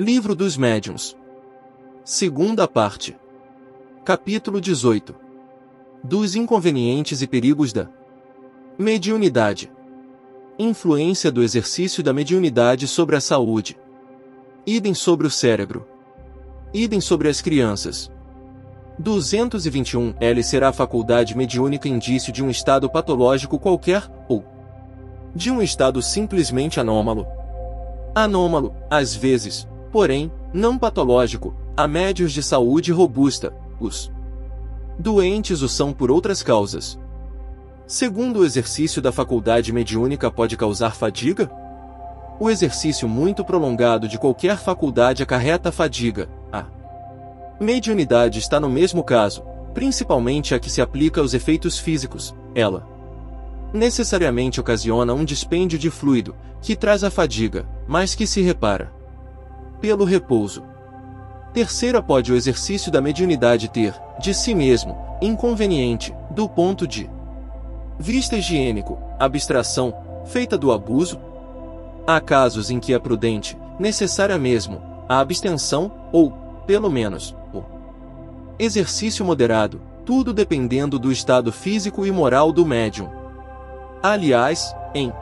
Livro dos Médiuns. Segunda parte. Capítulo 18. Dos inconvenientes e perigos da mediunidade. Influência do exercício da mediunidade sobre a saúde. Idem sobre o cérebro. Idem sobre as crianças. 221. L será a faculdade mediúnica indício de um estado patológico qualquer, ou de um estado simplesmente anômalo. Anômalo, às vezes, porém, não patológico, há médios de saúde robusta, os doentes o são por outras causas. Segundo, o exercício da faculdade mediúnica pode causar fadiga? O exercício muito prolongado de qualquer faculdade acarreta fadiga. A mediunidade está no mesmo caso, principalmente a que se aplica aos efeitos físicos. Ela necessariamente ocasiona um dispêndio de fluido, que traz a fadiga, mas que se repara pelo repouso. Terceira, pode o exercício da mediunidade ter, de si mesmo, inconveniente, do ponto de vista higiênico, abstração, feita do abuso? Há casos em que é prudente, necessária mesmo, a abstenção, ou, pelo menos, o exercício moderado, tudo dependendo do estado físico e moral do médium. Aliás, em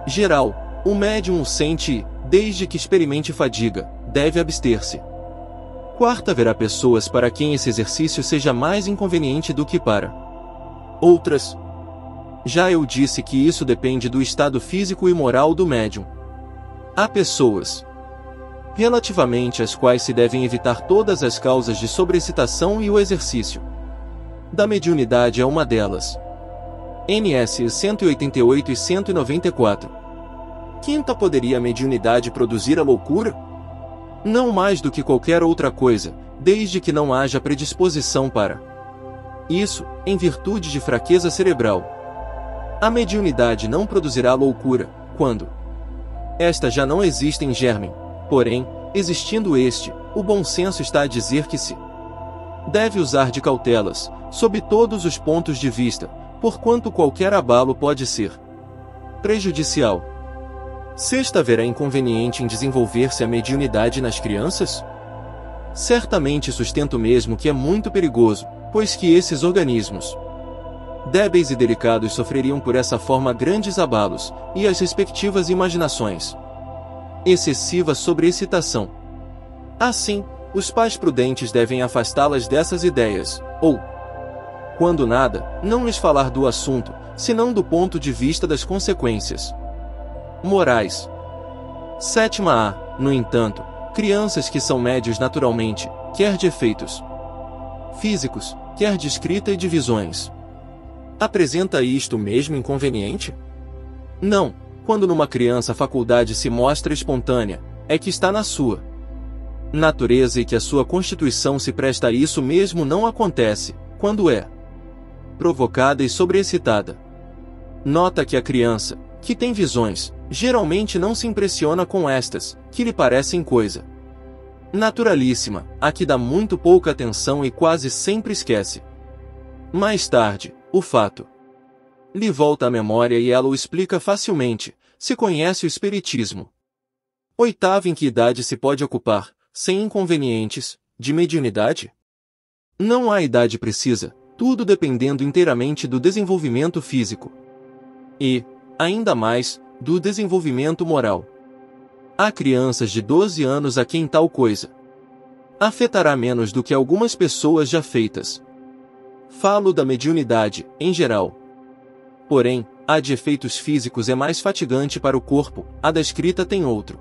geral, o médium o sente e, desde que experimente fadiga, deve abster-se. Quarta, haverá pessoas para quem esse exercício seja mais inconveniente do que para outras. Já eu disse que isso depende do estado físico e moral do médium. Há pessoas relativamente às quais se devem evitar todas as causas de sobreexcitação, e o exercício da mediunidade é uma delas. NS 188 e 194. Quinta, poderia a mediunidade produzir a loucura? Não mais do que qualquer outra coisa, desde que não haja predisposição para isso, em virtude de fraqueza cerebral. A mediunidade não produzirá loucura, quando esta já não existe em germen. Porém, existindo este, o bom senso está a dizer que se deve usar de cautelas, sob todos os pontos de vista, porquanto qualquer abalo pode ser prejudicial. Sexta, haverá inconveniente em desenvolver-se a mediunidade nas crianças? Certamente sustento mesmo que é muito perigoso, pois que esses organismos débeis e delicados sofreriam por essa forma grandes abalos, e as respectivas imaginações excessiva sobreexcitação. Assim, os pais prudentes devem afastá-las dessas ideias, ou, quando nada, não lhes falar do assunto, senão do ponto de vista das consequências morais. Sétima, há, no entanto, crianças que são médios naturalmente, quer de efeitos físicos, quer de escrita e de visões. Apresenta isto mesmo inconveniente? Não, quando numa criança a faculdade se mostra espontânea, é que está na sua natureza e que a sua constituição se presta a isso mesmo. Não acontece, quando é provocada e sobreexcitada. Nota que a criança, que tem visões, geralmente não se impressiona com estas, que lhe parecem coisa naturalíssima, a que dá muito pouca atenção e quase sempre esquece. Mais tarde, o fato lhe volta à memória e ela o explica facilmente, se conhece o espiritismo. Oitava, em que idade se pode ocupar, sem inconvenientes, de mediunidade? Não há idade precisa, tudo dependendo inteiramente do desenvolvimento físico. E, ainda mais, do desenvolvimento moral. Há crianças de 12 anos a quem tal coisa afetará menos do que algumas pessoas já feitas. Falo da mediunidade, em geral. Porém, a de efeitos físicos é mais fatigante para o corpo, a da escrita tem outro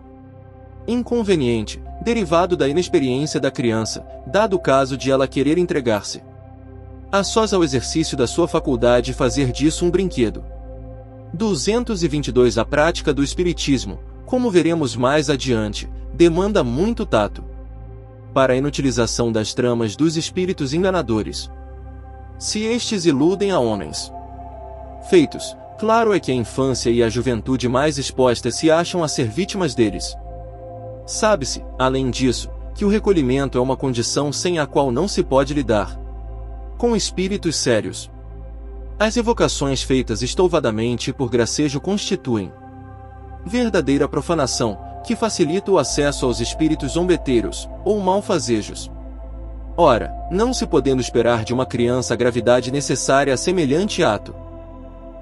inconveniente, derivado da inexperiência da criança, dado o caso de ela querer entregar-se a sós ao exercício da sua faculdade e fazer disso um brinquedo. 222. A prática do espiritismo, como veremos mais adiante, demanda muito tato para a inutilização das tramas dos espíritos enganadores. Se estes iludem a homens feitos, claro é que a infância e a juventude mais expostas se acham a ser vítimas deles. Sabe-se, além disso, que o recolhimento é uma condição sem a qual não se pode lidar com espíritos sérios. As evocações feitas estouvadamente e por gracejo constituem verdadeira profanação, que facilita o acesso aos espíritos zombeteiros, ou malfazejos. Ora, não se podendo esperar de uma criança a gravidade necessária a semelhante ato.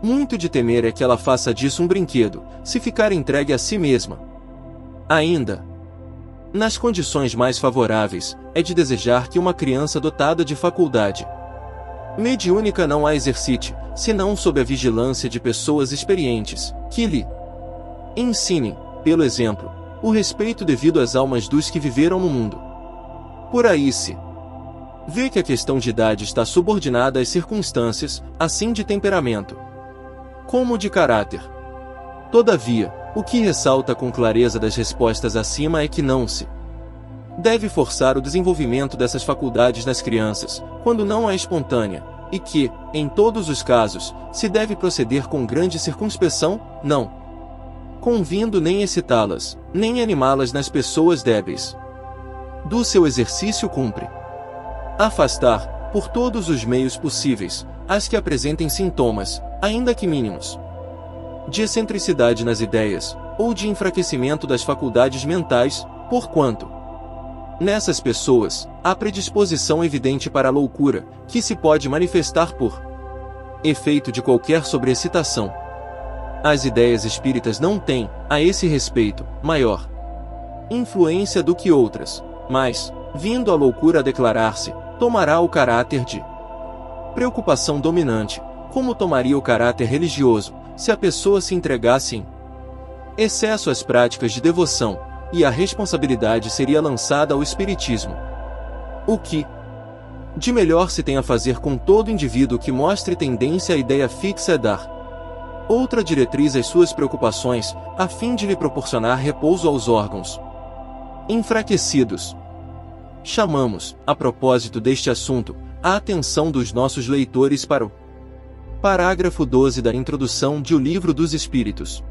Muito de temer é que ela faça disso um brinquedo, se ficar entregue a si mesma. Ainda, nas condições mais favoráveis, é de desejar que uma criança dotada de faculdade mediúnica não a exercite, senão sob a vigilância de pessoas experientes, que lhe ensinem, pelo exemplo, o respeito devido às almas dos que viveram no mundo. Por aí se vê que a questão de idade está subordinada às circunstâncias, assim de temperamento como de caráter. Todavia, o que ressalta com clareza das respostas acima é que não se deve forçar o desenvolvimento dessas faculdades nas crianças, quando não é espontânea, e que, em todos os casos, se deve proceder com grande circunspeção, não convindo nem excitá-las, nem animá-las nas pessoas débeis. Do seu exercício cumpre afastar, por todos os meios possíveis, as que apresentem sintomas, ainda que mínimos, de excentricidade nas ideias, ou de enfraquecimento das faculdades mentais, porquanto nessas pessoas, há predisposição evidente para a loucura, que se pode manifestar por efeito de qualquer sobreexcitação. As ideias espíritas não têm, a esse respeito, maior influência do que outras, mas, vindo a loucura a declarar-se, tomará o caráter de preocupação dominante, como tomaria o caráter religioso, se a pessoa se entregasse em excesso às práticas de devoção, e a responsabilidade seria lançada ao espiritismo. O que de melhor se tem a fazer com todo indivíduo que mostre tendência à ideia fixa é dar outra diretriz às suas preocupações, a fim de lhe proporcionar repouso aos órgãos enfraquecidos. Chamamos, a propósito deste assunto, a atenção dos nossos leitores para o parágrafo 12 da introdução de O Livro dos Espíritos.